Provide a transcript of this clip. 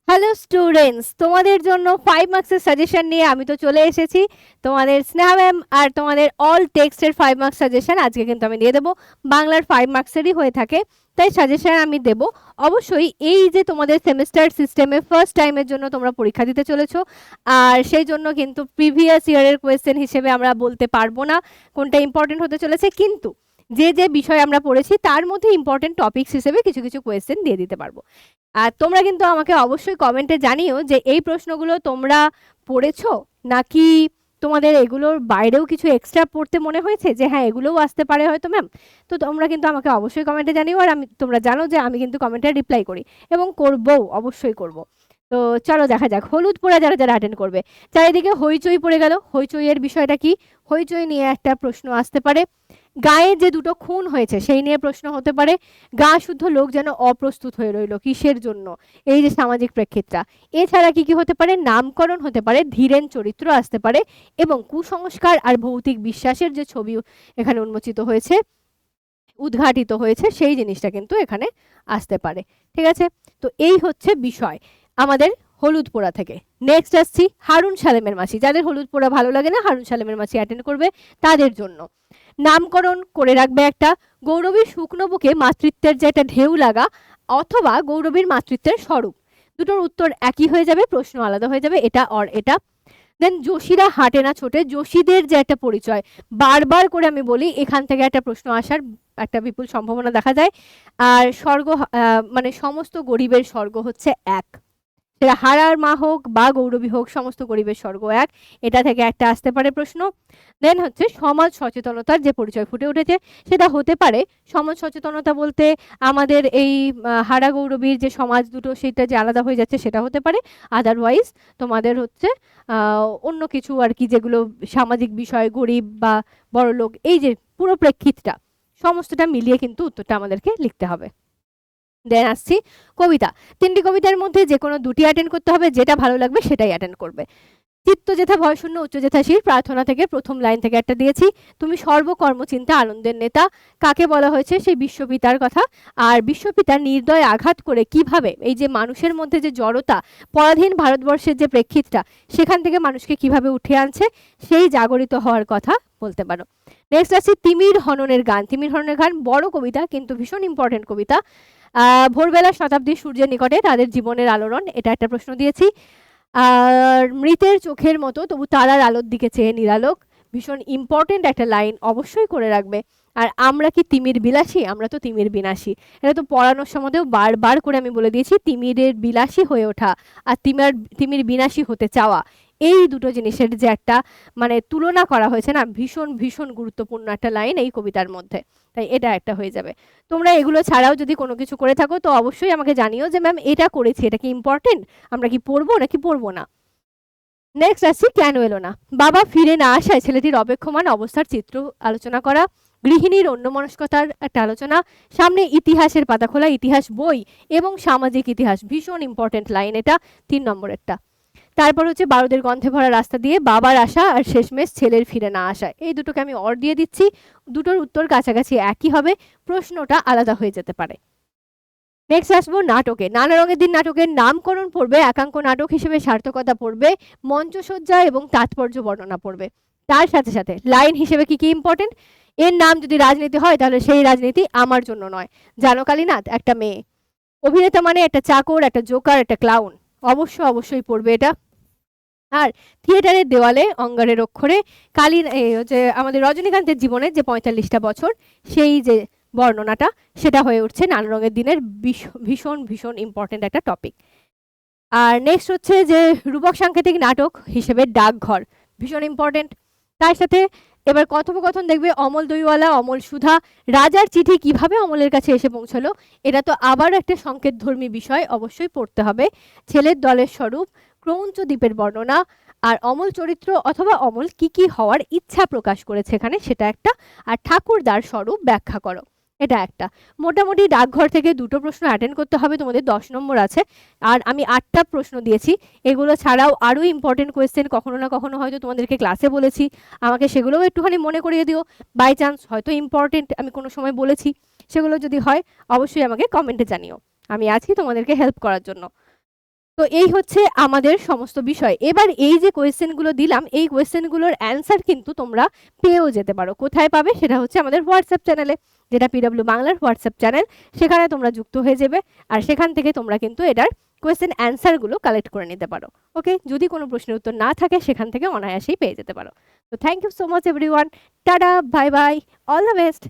Hello students, তোমাদের জন্য 5 মার্কসের সাজেশন নিয়ে আমি তো চলে এসেছি। তোমাদের স্নেহা ম্যাম আর তোমাদের অল টেক্সটের 5 মার্কস সাজেশন আজকে কিন্তু আমি দিয়ে দেবো। বাংলার 5 মার্কসেরই হয়ে থাকে, তাই সাজেশন আমি দেব। অবশ্যই এই যে তোমাদের সেমিস্টার সিস্টেমে ফার্স্ট টাইমের জন্য তোমরা পরীক্ষা দিতে চলেছো, আর সেই জন্য কিন্তু প্রিভিয়াস ইয়ারের কোয়েশ্চেন হিসেবে আমরা বলতে পারবো না কোনটা ইম্পর্টেন্ট হতে চলেছে, কিন্তু যে যে বিষয় আমরা পড়েছি তার মধ্যে ইম্পর্টেন্ট টপিকস হিসেবে কিছু কিছু কোয়েশ্চেন দিয়ে দিতে পারবো। আর তোমরা কিন্তু আমাকে অবশ্যই কমেন্টে জানিও যে এই প্রশ্নগুলো তোমরা পড়েছো নাকি তোমাদের এগুলোর বাইরেও কিছু এক্সট্রা পড়তে মনে হয়েছে, যে হ্যাঁ এগুলোও আসতে পারে হয়তো ম্যাম। তো তোমরা কিন্তু আমাকে অবশ্যই কমেন্টে জানিও, আর তোমরা জানো যে আমি কিন্তু কমেন্টে রিপ্লাই করি এবং করবো, অবশ্যই করব। তো চলো দেখা যাক হলুদ পোড়া যারা যারা অ্যাটেন্ড করবে। চারিদিকে হইচই পড়ে গেল, হইচইয়ের বিষয়টা কি? হইচই নিয়ে একটা প্রশ্ন আসতে পারে। গায়ে যে দুটো খুন হয়েছে সেই নিয়ে প্রশ্ন হতে পারে। গা শুদ্ধ লোক যেন অপ্রস্তুত হয়ে রইল, কিসের জন্য? এই যে সামাজিক প্রেক্ষিতটা। এছাড়া কি কি হতে পারে? নামকরণ হতে পারে, ধীরেন চরিত্র আসতে পারে, এবং কুসংস্কার আর ভৌতিক বিশ্বাসের যে ছবি এখানে উন্মোচিত হয়েছে, উদ্ঘাটিত হয়েছে, সেই জিনিসটা কিন্তু এখানে আসতে পারে। ঠিক আছে, তো এই হচ্ছে বিষয় আমাদের হলুদ পোড়া থেকে। নেক্সট আসছি হারুন সালেমের মাসি। যাদের হলুদ পোড়া ভালো লাগে না, হারুন সালেমের মাসি অ্যাটেন্ড করবে তাদের জন্য। নামকরণ করে রাখবে একটা, গৌরবীর শুকনো বুকে মাতৃত্বের যে একটা ঢেউ লাগা, অথবা গৌরবীর মাতৃত্বের স্বরূপ। দুটোর উত্তর একই হয়ে যাবে, প্রশ্ন আলাদা হয়ে যাবে, এটা অর এটা। দেন যোশীরা হাঁটে না ছোটে, যোশীদের যে একটা পরিচয়, বারবার করে আমি বলি এখান থেকে একটা প্রশ্ন আসার একটা বিপুল সম্ভাবনা দেখা যায়। আর স্বর্গ, মানে সমস্ত গরিবের স্বর্গ হচ্ছে এক, সেটা হারার মা হোক বা গৌরবী হোক, সমস্ত গরিবের স্বর্গ এক, এটা থেকে একটা আসতে পারে প্রশ্ন। দেন হচ্ছে সমাজ সচেতনতার যে পরিচয় ফুটে উঠেছে, সেটা হতে পারে সমাজ সচেতনতা বলতে আমাদের এই হারা গৌরবীর যে সমাজ দুটো সেটা যে আলাদা হয়ে যাচ্ছে সেটা হতে পারে। আদারওয়াইজ তোমাদের হচ্ছে অন্য কিছু আর কি, যেগুলো সামাজিক বিষয়, গরিব বা বড়লোক, এই যে পুরো প্রেক্ষিতটা সমস্তটা মিলিয়ে কিন্তু উত্তরটা আমাদেরকে লিখতে হবে। দেন আসছি কবিতা। 3টি কবিতার মধ্যে যে কোনো 2টি অ্যাটেন্ড করতে হবে, যেটা ভালো লাগবে সেটাই অ্যাটেন্ড করবে। চিত্ত যেথা ভয়শূন্য উচ্চ যেথাশীর প্রার্থনা থেকে প্রথম লাইন থেকে একটা দিয়েছি। তুমি সর্বকর্ম চিন্তা আনন্দের নেতা, কাকে বলা হয়েছে? সেই বিশ্বপিতার কথা। আর বিশ্বপিতার নির্দয় আঘাত করে কিভাবে এই যে মানুষের মধ্যে যে জড়তা, পরাধীন ভারতবর্ষের যে প্রেক্ষিতটা, সেখান থেকে মানুষকে কিভাবে উঠে আনছে, সেই জাগরিত হওয়ার কথা বলতে পারো। নেক্সট আছে তিমির হননের গান। তিমির হননের গান বড় কবিতা কিন্তু ভীষণ ইম্পর্টেন্ট কবিতা। ভোরবেলা শতাব্দীর সূর্যের নিকটে তাদের জীবনের আলোড়ন, এটা একটা প্রশ্ন দিয়েছি। আর মৃতের চোখের মতো তবু তারার আলোর দিকে চেয়ে নিরালোক, ভীষণ ইম্পর্টেন্ট একটা লাইন, অবশ্যই করে রাখবে। আর আমরা কি তিমির বিলাসী? আমরা তো তিমির বিনাশী। এটা তো পড়ানোর সময়তেও বারবার করে আমি বলে দিয়েছি, তিমিরের বিলাসী হয়ে ওঠা আর তিমির বিনাশী হতে চাওয়া, এই দুটো জিনিসের যে একটা মানে তুলনা করা হয়েছে না, ভীষণ ভীষণ গুরুত্বপূর্ণ একটা লাইন এই কবিতার মধ্যে, তাই এটা একটা হয়ে যাবে। তোমরা এগুলো ছাড়াও যদি কোনো কিছু করে থাকো তো অবশ্যই আমাকে জানিও যে ম্যাম এটা করেছি, এটা কি ইম্পর্টেন্ট, আমরা কি পড়বো নাকি পড়বো না। নেক্সট আসছি কেন এলো না। বাবা ফিরে না আসায় ছেলেটির অপেক্ষমান অবস্থার চিত্র আলোচনা করা, গৃহিণীর অন্যমনস্কতার একটা আলোচনা, সামনে ইতিহাসের পাতা খোলা, ইতিহাস বই এবং সামাজিক ইতিহাস, ভীষণ ইম্পর্টেন্ট লাইন এটা, 3 নম্বরেরটা। তারপর হচ্ছে বারুদের গন্ধে ভরা রাস্তা দিয়ে বাবার আশা আর শেষমেশ ছেলের ফিরে না আসা, এই দুটোকে আমি অর দিয়ে দিচ্ছি। দুটোর উত্তর কাছাকাছি একই হবে, প্রশ্নটা আলাদা হয়ে যেতে পারে। নেক্সট আসবো নাটকে। নানা রঙের দিন নাটকের নামকরণ পড়বে, একাঙ্ক নাটক হিসেবে সার্থকতা পড়বে, মঞ্চসজ্জা এবং তাৎপর্য বর্ণনা পড়বে। তার সাথে সাথে লাইন হিসেবে কি কি ইম্পর্টেন্ট? এর নাম যদি রাজনীতি হয় তাহলে সেই রাজনীতি আমার জন্য নয়। জানো কালীনাথ একটা মেয়ে। অভিনেতা মানে একটা চাকর, একটা জোকার, একটা ক্লাউন, অবশ্যই পড়বে এটা। আর থিয়েটারের দেওয়ালে অঙ্গারের অক্ষরে কালী, যে আমাদের রজনীকান্তের জীবনের যে 45টা বছর, সেই যে বর্ণনাটা, সেটা হয়ে উঠছে নানা রঙের দিনের ভীষণ ভীষণ ইম্পর্টেন্ট একটা টপিক। আর নেক্সট হচ্ছে যে রূপক সাংকেতিক নাটক হিসেবে ডাকঘর, ভীষণ ইম্পর্টেন্ট। তার সাথে এবার কথোপকথন দেখবে অমল দইওয়ালা, অমল সুধা, রাজার চিঠি কিভাবে অমলের কাছে এসে পৌঁছলো, এটা তো আবার একটা সংকেতধর্মী বিষয়, অবশ্যই পড়তে হবে। ছেলের দলের স্বরূপ, ক্রৌঞ্চ দ্বীপের বর্ণনা, আর অমল চরিত্র অথবা অমল কি কি হওয়ার ইচ্ছা প্রকাশ করেছে এখানে, সেটা একটা। আর ঠাকুরদার স্বরূপ ব্যাখ্যা করো, এটা একটা। মোটামুটি ডাকঘর থেকে 2টো প্রশ্ন অ্যাটেন্ড করতে হবে, তোমাদের 10 নম্বর আছে। আর আমি 8টা প্রশ্ন দিয়েছি, এগুলো ছাড়াও আরও ইম্পর্টেন্ট কোয়েশ্চেন কখনো না কখনো হয়তো তোমাদেরকে ক্লাসে বলেছি, আমাকে সেগুলোও একটুখানি মনে করিয়ে দিও। বাই চান্স হয়তো ইম্পর্টেন্ট আমি কোনো সময় বলেছি, সেগুলো যদি হয় অবশ্যই আমাকে কমেন্টে জানিও, আমি আছি তোমাদেরকে হেল্প করার জন্য। তো এই হচ্ছে আমাদের সমস্ত বিষয়। এবার এই যে কোয়েশ্চেনগুলো দিলাম, এই কোয়েশ্চেনগুলোর অ্যান্সার কিন্তু তোমরা পেয়েও যেতে পারো। কোথায় পাবে? সেটা হচ্ছে আমাদের হোয়াটসঅ্যাপ চ্যানেলে, যেটা পিডব্লিউ বাংলার হোয়াটসঅ্যাপ চ্যানেল। সেখানে তোমরা যুক্ত হয়ে যাবে, আর সেখান থেকে তোমরা কিন্তু এটার কোয়েশ্চেন অ্যান্সারগুলো কালেক্ট করে নিতে পারো। ওকে, যদি কোনো প্রশ্নের উত্তর না থাকে সেখান থেকে অনায়াসেই পেয়ে যেতে পারো। তো thank you so much everyone, tata, bye bye, all the best.